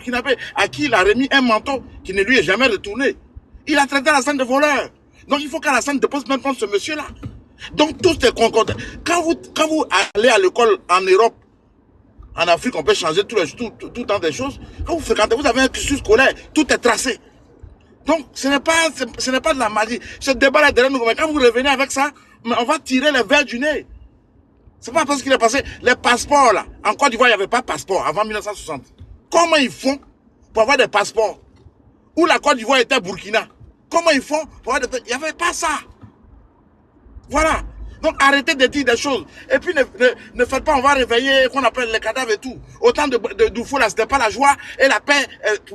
burkinabé à qui il a remis un manteau qui ne lui est jamais retourné. Il a traité Alassane de voleur. Donc il faut qu'Alassane dépose maintenant ce monsieur-là. Donc tous les concordats. Quand vous allez à l'école en Europe, en Afrique, on peut changer tout le temps des choses. Quand vous fréquentez, vous avez un cursus scolaire, tout est tracé. Donc ce n'est pas de la magie. Ce débat-là derrière nous, mais quand vous revenez avec ça, on va tirer les verres du nez. C'est pas parce qu'il est passé. Les passeports là, en Côte d'Ivoire, il n'y avait pas de passeport avant 1960. Comment ils font pour avoir des passeports? Où la Côte d'Ivoire était Burkina. Comment ils font pour avoir des... Il n'y avait pas ça. Voilà. Donc arrêtez de dire des choses. Et puis ne faites pas, on va réveiller, qu'on appelle les cadavres et tout. Autant de Doufou là, c'était pas la joie et la paix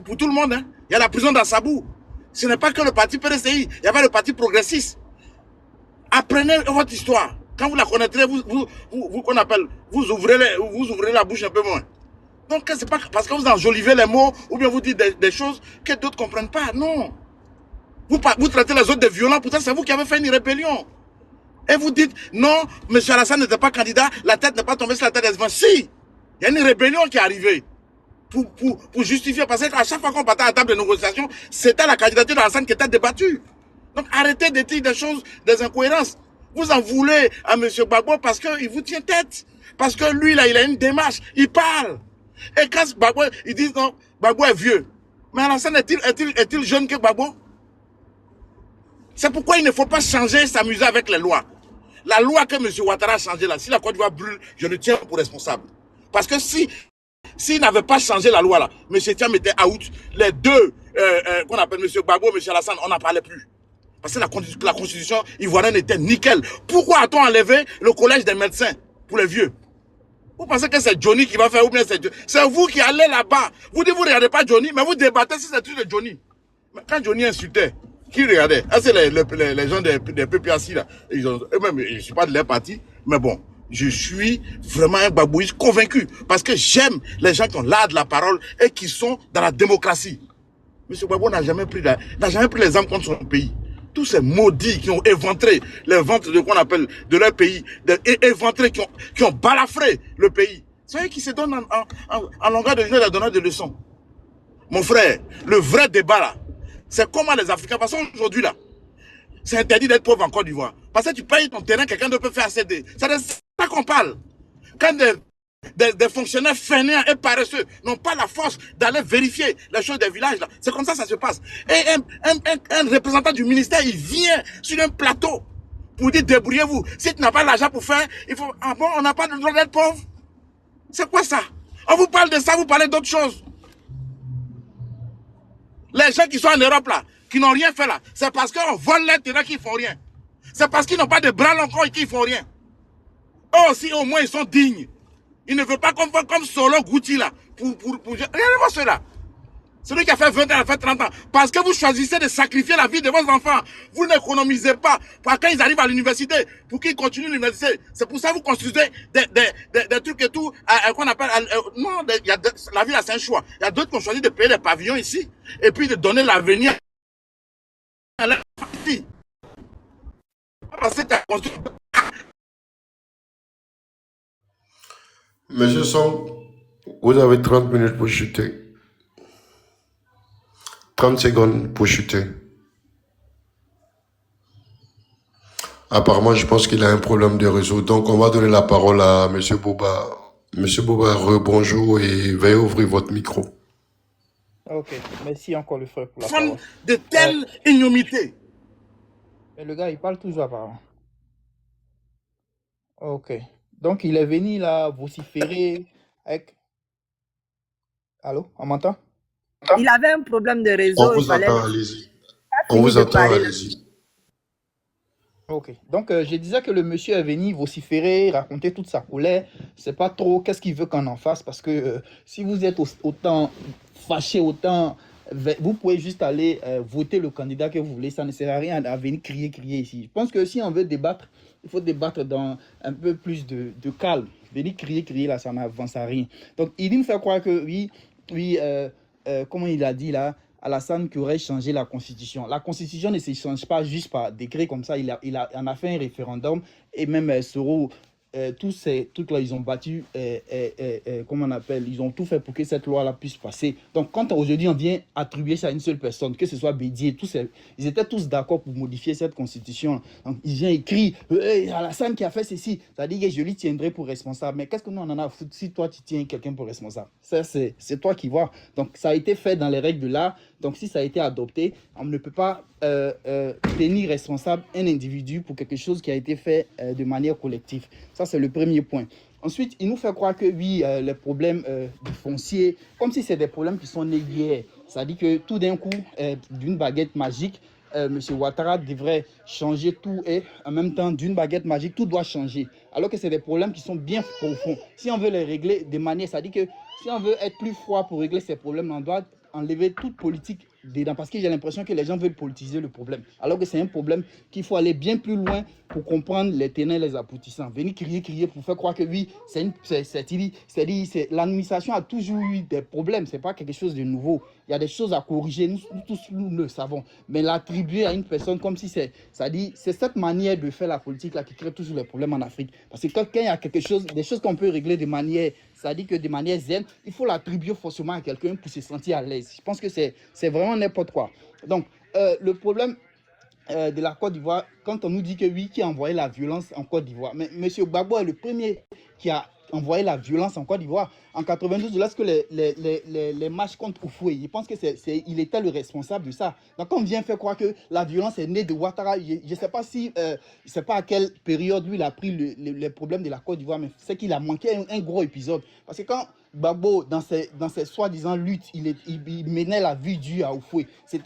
pour tout le monde. Hein. Il y a la prison d'Assabou. Ce n'est pas que le parti PDCI, il y avait le parti progressiste. Apprenez votre histoire. Quand vous la connaîtrez, qu'on appelle, vous ouvrez la bouche un peu moins. Donc c'est pas parce que vous enjolivez les mots ou bien vous dites des choses que d'autres ne comprennent pas. Non. Vous traitez les autres de violents, pourtant c'est vous qui avez fait une rébellion. Et vous dites, non, M. Alassane n'était pas candidat, la tête n'est pas tombée sur la tête d'Esvan. Si, il y a une rébellion qui est arrivée pour justifier, parce qu'à chaque fois qu'on partait à la table de négociation, c'était la candidature d'Alassane qui était débattue. Donc arrêtez de dire des choses, des incohérences. Vous en voulez à M. Gbagbo parce qu'il vous tient tête. Parce que lui, là, il a une démarche, il parle. Et quand Gbagbo, ils disent non, Gbagbo est vieux. Mais Alassane est-il jeune que Gbagbo? C'est pourquoi il ne faut pas changer, s'amuser avec les lois. La loi que M. Ouattara a changée là, si la Côte d'Ivoire brûle, je le tiens pour responsable. Parce que s'il n'avait pas changé la loi là, M. Thiam était out, les deux, qu'on appelle M. Gbagbo, M. Alassane, on n'en parlait plus. Parce que la constitution ivoirienne était nickel. Pourquoi a-t-on enlevé le collège des médecins pour les vieux? Vous pensez que c'est Johnny qui va faire ou bien c'est vous qui allez là-bas. Vous dites, vous ne regardez pas Johnny, mais vous débattez si c'est tout de Johnny. Mais quand Johnny insultait, qui regardait? Ah, c'est les gens des PPAC là. Eux-mêmes, je ne suis pas de leur parti, mais bon, je suis vraiment un babouiste convaincu. Parce que j'aime les gens qui ont l'art de la parole et qui sont dans la démocratie. M. Gbagbo n'a jamais pris les armes contre son pays. Tous ces maudits qui ont éventré les ventres de qu'on appelle de leur pays, éventré, qui ont balafré le pays. C'est eux qui se donnent en longueur de journée à donner des leçons. Mon frère, le vrai débat là, c'est comment les Africains, parce qu'aujourd'hui là, c'est interdit d'être pauvre en Côte d'Ivoire. Parce que tu payes ton terrain, quelqu'un d'autre peut faire CD. C'est de ça qu'on parle. Quand des fonctionnaires fainéants et paresseux n'ont pas la force d'aller vérifier les choses des villages, c'est comme ça que ça se passe. Et un représentant du ministère, il vient sur un plateau pour dire débrouillez-vous. Si tu n'as pas l'argent pour faire, il faut... Ah bon, on n'a pas le droit d'être pauvre? C'est quoi ça? On vous parle de ça, vous parlez d'autres choses. Les gens qui sont en Europe là, qui n'ont rien fait là, c'est parce qu'on vole les terrains qu'ils font rien. C'est parce qu'ils n'ont pas de bras longs et qu'ils font rien. Oh, si au moins ils sont dignes. Ils ne veulent pas qu'on fasse comme Solo Gouti là. Regardez-moi cela. Celui qui a fait 20 ans, a fait 30 ans. Parce que vous choisissez de sacrifier la vie de vos enfants. Vous n'économisez pas. Pour quand ils arrivent à l'université, pour qu'ils continuent l'université. C'est pour ça que vous construisez des trucs et tout, qu'on appelle... non, la vie là, c'est un choix. Il y a d'autres qui ont choisi de payer des pavillons ici. Et puis de donner l'avenir à leur famille. Parce que tu as construit... Monsieur Song, vous avez 30 minutes pour chuter. 30 secondes pour chuter. Apparemment, je pense qu'il a un problème de réseau. Donc, on va donner la parole à Monsieur Boba. Monsieur Boba, rebonjour et veuillez ouvrir votre micro. Ok, merci encore le frère pour la parole. De telle ignomité. Mais le gars, il parle toujours apparemment. Ok, donc il est venu là vociférer avec... Allô, on m'entend? Il avait un problème de On réseau. vous entend, allez-y. On fini vous de entend, parler là. allez-y. Ok, donc je disais que le monsieur est venu vociférer, raconter toute sa colère. C'est pas trop qu'est-ce qu'il veut qu'on en fasse parce que si vous êtes autant fâché, autant... Vous pouvez juste aller voter le candidat que vous voulez. Ça ne sert à rien à venir crier ici. Je pense que si on veut débattre, il faut débattre dans un peu plus de calme. Venir crier là, ça n'avance à rien. Donc il me fait croire que oui, comment il a dit là, Alassane qui aurait changé la constitution. La constitution ne se change pas juste par décret comme ça. Il en a fait un référendum et même Soro tous ces trucs-là, ils ont battu, comment on appelle, ils ont tout fait pour que cette loi-là puisse passer. Donc, quand aujourd'hui on vient attribuer ça à une seule personne, que ce soit Bédier, ils étaient tous d'accord pour modifier cette constitution. Donc, ils viennent écrire, hey, Alassane qui a fait ceci, ça dit que je lui tiendrai pour responsable. Mais qu'est-ce que nous on en a à foutre si toi tu tiens quelqu'un pour responsable? Ça, c'est toi qui vois. Donc, ça a été fait dans les règles de l'art. Donc, si ça a été adopté, on ne peut pas tenir responsable un individu pour quelque chose qui a été fait de manière collective. Ça, c'est le premier point. Ensuite, il nous fait croire que oui, les problèmes du foncier, comme si c'est des problèmes qui sont nés hier. Ça dit que tout d'un coup, d'une baguette magique, M. Ouattara devrait changer tout et en même temps, d'une baguette magique, tout doit changer. Alors que c'est des problèmes qui sont bien profonds. Si on veut les régler de manière, ça dit que si on veut être plus froid pour régler ces problèmes, on doit enlever toute politique dedans, parce que j'ai l'impression que les gens veulent politiser le problème, alors que c'est un problème qu'il faut aller bien plus loin pour comprendre les tenants et les aboutissants. Venir crier pour faire croire que oui, l'administration a toujours eu des problèmes, c'est pas quelque chose de nouveau. Il y a des choses à corriger, nous tous nous le savons, mais l'attribuer à une personne comme si c'est cette manière de faire la politique là qui crée toujours les problèmes en Afrique. Parce que quand il y a quelque chose, des choses qu'on peut régler de manière, ça dit que de manière zen, il faut l'attribuer forcément à quelqu'un pour se sentir à l'aise. Je pense que c'est vraiment n'importe quoi. Donc, le problème de la Côte d'Ivoire, quand on nous dit que oui, qui a envoyé la violence en Côte d'Ivoire, mais M. Gbagbo est le premier qui a envoyé la violence en Côte d'Ivoire. En 92, lorsque les marches contre Oufoué, je pense qu'il était le responsable de ça. Donc, on vient faire croire que la violence est née de Ouattara. Je ne sais pas si, je sais pas à quelle période lui il a pris les problèmes de la Côte d'Ivoire, mais c'est qu'il a manqué un gros épisode. Parce que quand Gbagbo, dans ses soi-disant luttes, il menait la vie dure à Oufoué. Il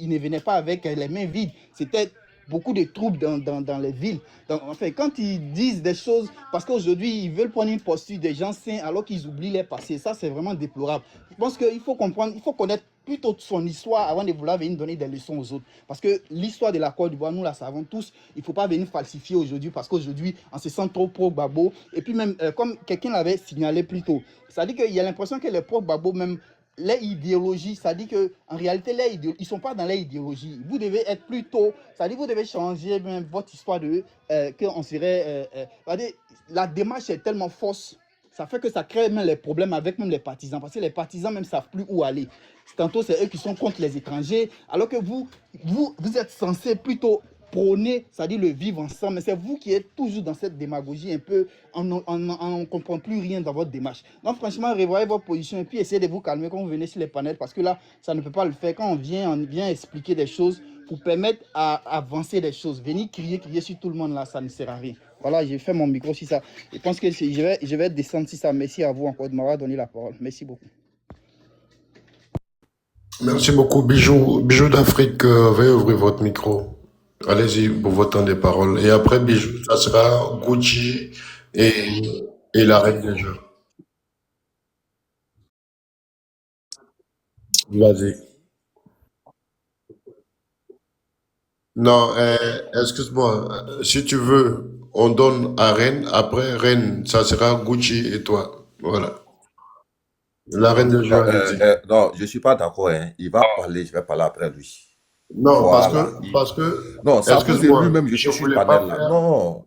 ne venait pas avec les mains vides. C'était beaucoup de troubles dans les villes. Donc, enfin, quand ils disent des choses, parce qu'aujourd'hui, ils veulent prendre une posture des gens sains alors qu'ils oublient les passés, ça, c'est vraiment déplorable. Je pense qu'il faut comprendre, il faut connaître plutôt son histoire avant de vouloir venir donner des leçons aux autres. Parce que l'histoire de la Côte d'Ivoire, nous la savons tous, il ne faut pas venir falsifier aujourd'hui, parce qu'aujourd'hui, on se sent trop pro-Gbagbo. Et puis même, comme quelqu'un l'avait signalé plus tôt, ça dit qu'il y a l'impression que les pro-Gbagbo, même, les idéologies, ça dit qu'en réalité, ils ne sont pas dans les idéologies. Vous devez être plutôt, ça dit vous devez changer même votre histoire de qu'on serait. La démarche est tellement fausse, ça fait que ça crée même les problèmes avec même les partisans, parce que les partisans même ne savent plus où aller. Tantôt, c'est eux qui sont contre les étrangers, alors que vous êtes censé plutôt prôner, c'est-à-dire le vivre ensemble, mais c'est vous qui êtes toujours dans cette démagogie un peu, on ne comprend plus rien dans votre démarche. Donc franchement, revoyez votre position et puis essayez de vous calmer quand vous venez sur les panels, parce que là, ça ne peut pas le faire. Quand on vient expliquer des choses pour permettre à avancer des choses. Venir crier sur tout le monde là, ça ne sert à rien. Voilà, j'ai fait mon micro sur ça. Je pense que je vais descendre sur ça. Merci à vous encore de m'avoir donné la parole. Merci beaucoup. Merci beaucoup, Bijou. Bijou d'Afrique, veuillez ouvrir votre micro. Allez-y pour votre temps de parole. Et après, Bijou, ça sera Gucci et la reine des jeux. Vas-y. Non, excuse-moi. Si tu veux, on donne à Reine. Après, Reine, ça sera Gucci et toi. Voilà. La reine des jeux, Non, allez-y. non, je ne suis pas d'accord. Hein. Il va parler, je vais parler après lui. Non, Voilà. parce que, Non, Sarkozy excuse-moi, lui-même, je je suis sur le voulais pas panel là. faire, Non,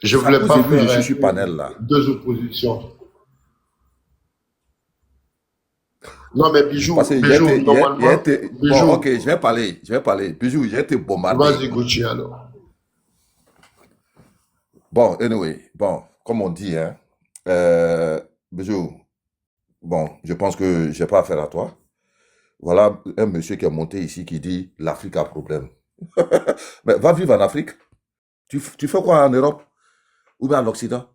je voulais pas Sarkozy, lui, je suis faire sur le panel là. deux oppositions. Non, mais Parce que Bijou, normalement, bon, Bijou, ok, je vais parler. Bijou, j'ai été bombardé. vas-y, Gucci, alors. Bon, anyway, bon, comme on dit, hein, Bijou, bon, je pense que je n'ai pas affaire à toi. Voilà un monsieur qui est monté ici qui dit l'Afrique a problème. Mais va vivre en Afrique. Tu fais quoi en Europe ou bien en Occident?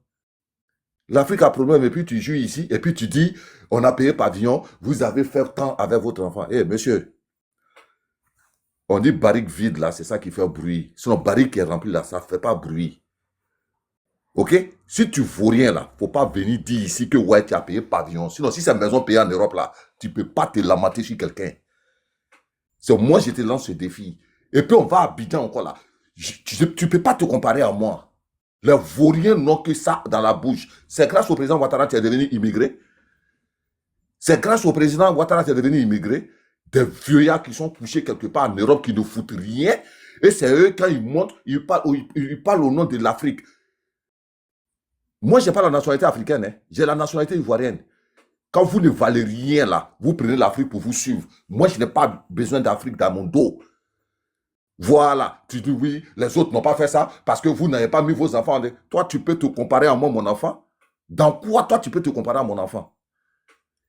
L'Afrique a problème et puis tu joues ici et puis tu dis on a payé pavillon, vous avez fait tant avec votre enfant. Eh monsieur, on dit barrique vide là, c'est ça qui fait bruit. Sinon barrique qui est remplie là, ça ne fait pas bruit. Ok? Si tu ne vaux rien là, faut pas venir dire ici que ouais, tu as payé pavillon. Sinon, si c'est une maison payée en Europe là, tu ne peux pas te lamenter sur quelqu'un. C'est moi, je te lance ce défi. Et puis on va à Abidjan encore là. Tu ne peux pas te comparer à moi. Les vauriens n'ont que ça dans la bouche. C'est grâce au président Ouattara que tu es devenu immigré. C'est grâce au président Ouattara que tu es devenu immigré. des vieillards qui sont couchés quelque part en Europe qui ne foutent rien. Et c'est eux, quand ils montent, ils parlent au nom de l'Afrique. Moi, je n'ai pas la nationalité africaine, hein. J'ai la nationalité ivoirienne. Quand vous ne valez rien là, vous prenez l'Afrique pour vous suivre. Moi, je n'ai pas besoin d'Afrique dans mon dos. Voilà, tu dis oui, les autres n'ont pas fait ça parce que vous n'avez pas mis vos enfants. Toi, tu peux te comparer à moi, mon enfant. Dans quoi, toi, tu peux te comparer à mon enfant?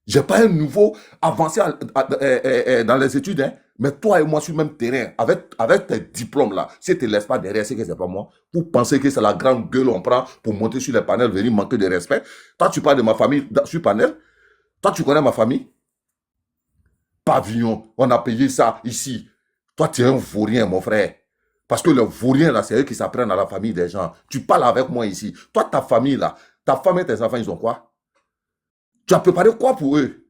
Je n'ai pas un niveau avancé dans les études, hein, mais toi et moi sur le même terrain, avec tes diplômes là, si tu ne te laisses pas derrière, c'est que ce n'est pas moi. Vous pensez que c'est la grande gueule qu'on prend pour monter sur les panels, venir manquer de respect. Toi, tu parles de ma famille sur panel. Toi, tu connais ma famille? Pavillon, on a payé ça ici. Toi, tu es un vaurien, mon frère. Parce que les vauriens, là, c'est eux qui s'apprennent à la famille des gens. Tu parles avec moi ici. Toi, ta famille, là, ta femme et tes enfants, ils ont quoi? Tu as préparé quoi pour eux?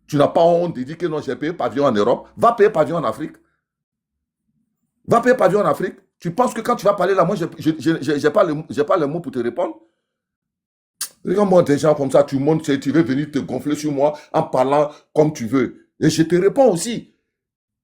Tu n'as pas honte de dire que non, j'ai payé pavillon en Europe. Va payer pavillon en Afrique. Va payer pavillon en Afrique. Tu penses que quand tu vas parler là, moi, je n'ai pas le mot pour te répondre? Regarde-moi des gens comme ça, tu montes, tu veux venir te gonfler sur moi en parlant comme tu veux. Et je te réponds aussi.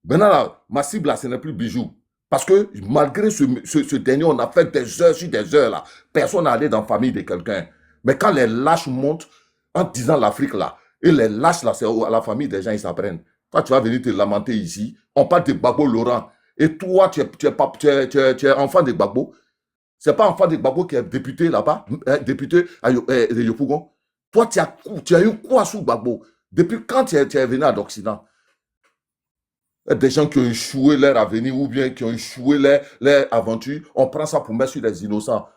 Maintenant, là, ma cible, là, ce n'est plus Bijou. Parce que malgré ce dernier, on a fait des heures sur des heures, là. Personne n'est allé dans la famille de quelqu'un. Mais quand les lâches montent en disant l'Afrique, là, et les lâches, là, c'est à la famille des gens, ils s'apprennent. Toi, tu vas venir te lamenter ici. On parle de Gbagbo Laurent. Et toi, tu es enfant de Gbagbo. Ce n'est pas enfant de Gbagbo qui est député là-bas, député de Yopougon. Toi, tu as eu quoi sous Gbagbo? Depuis quand tu es venu à l'Occident? Des gens qui ont échoué leur avenir ou bien qui ont échoué leur aventure, on prend ça pour mettre sur les innocents.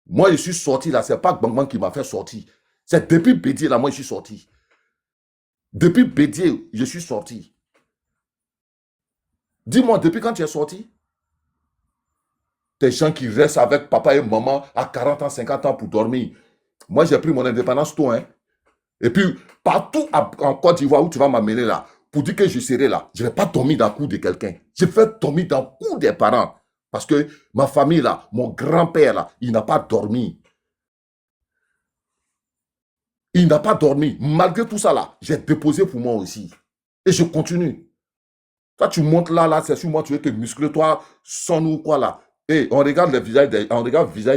Moi, je suis sorti là, ce n'est pas Gbagbo qui m'a fait sortir. C'est depuis Bédier là, moi, je suis sorti. Depuis Bédier, je suis sorti. Dis-moi, depuis quand tu es sorti? Des gens qui restent avec papa et maman à 40 ans, 50 ans pour dormir. Moi, j'ai pris mon indépendance tôt, hein. Et puis, partout en Côte d'Ivoire où tu vas m'amener là, pour dire que je serai là, je ne vais pas dormir dans le cou de quelqu'un. Je vais dormir dans le cou des parents. Parce que ma famille là, mon grand-père là, il n'a pas dormi. Il n'a pas dormi. Malgré tout ça là, j'ai déposé pour moi aussi. Et je continue. Toi, tu montes là, c'est sur moi, tu veux te muscler, toi, sans nous, quoi là. Et on regarde le visage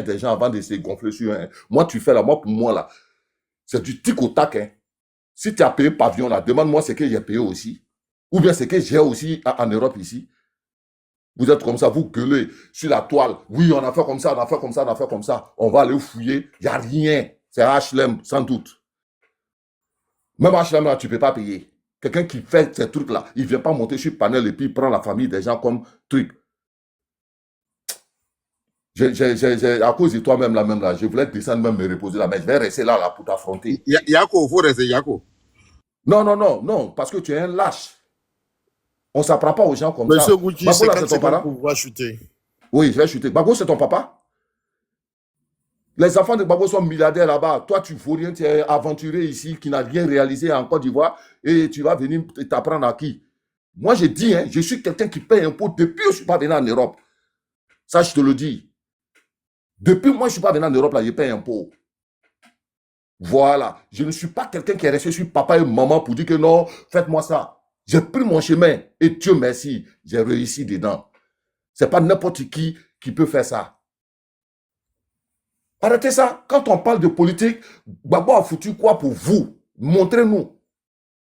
des gens avant de se gonfler sur un. Moi, tu fais là, moi, pour moi là, c'est du tic au tac, hein. Si tu as payé pavillon là, demande-moi ce que j'ai payé aussi. Ou bien ce que j'ai aussi en Europe ici. Vous êtes comme ça, vous gueulez sur la toile. Oui, on a fait comme ça, on a fait comme ça, on a fait comme ça. On va aller fouiller. Il n'y a rien. C'est HLM, sans doute. Même HLM là, tu ne peux pas payer. Quelqu'un qui fait ces trucs-là, il ne vient pas monter sur le panel et puis il prend la famille des gens comme truc. À cause de toi-même là, je voulais descendre même me reposer là, mais je vais rester là pour t'affronter. Yako, il faut rester Yako. Non, parce que tu es un lâche. On ne s'apprend pas aux gens comme ça. Monsieur Gucci, Gbagbo, là, 50 c'est ton secondes parent? pour pouvoir chuter. Oui, je vais chuter. Gbagbo, c'est ton papa? Les enfants de Gbagbo sont milliardaires là-bas. Toi, tu ne vaux rien, tu es aventuré ici, qui n'a rien réalisé en Côte d'Ivoire, et tu vas venir t'apprendre à qui? Moi, je dis, hein, je suis quelqu'un qui paye impôt depuis que je ne suis pas venu en Europe. Ça, je te le dis. Depuis moi, je ne suis pas venu en Europe, là, je paye impôt. Voilà. Je ne suis pas quelqu'un qui est resté sur papa et maman pour dire que non, faites-moi ça. J'ai pris mon chemin et Dieu merci, j'ai réussi dedans. Ce n'est pas n'importe qui peut faire ça. Arrêtez ça. Quand on parle de politique, Gbagbo a foutu quoi pour vous? Montrez-nous.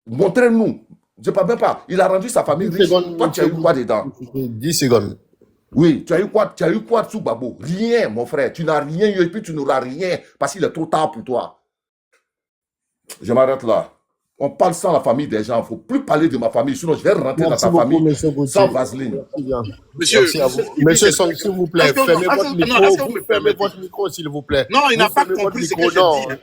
Montrez-nous. Je ne parle même pas. Il a rendu sa famille riche. Toi, tu as eu quoi dedans? 10 secondes. Oui, tu as eu quoi sous Gbagbo? Rien, mon frère. Tu n'as rien eu et puis tu n'auras rien parce qu'il est trop tard pour toi. Je m'arrête là. On parle sans la famille des gens. Il ne faut plus parler de ma famille, sinon je vais rentrer Merci dans ta beaucoup, famille monsieur Gauthier. sans vaseline. Merci bien. Monsieur, Merci à vous. Monsieur Song, s'il vous plaît, fermez votre micro. Vous fermez votre micro, s'il vous plaît. Non, il n'a Vous pas fermez compris votre ce que micro. j'ai Non. dit.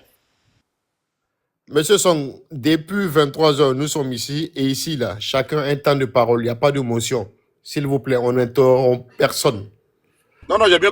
Monsieur Song, depuis 23h, nous sommes ici. Et ici, là, chacun a un temps de parole. Il n'y a pas de motion. S'il vous plaît, on n'interrompt personne. Non, j'ai bien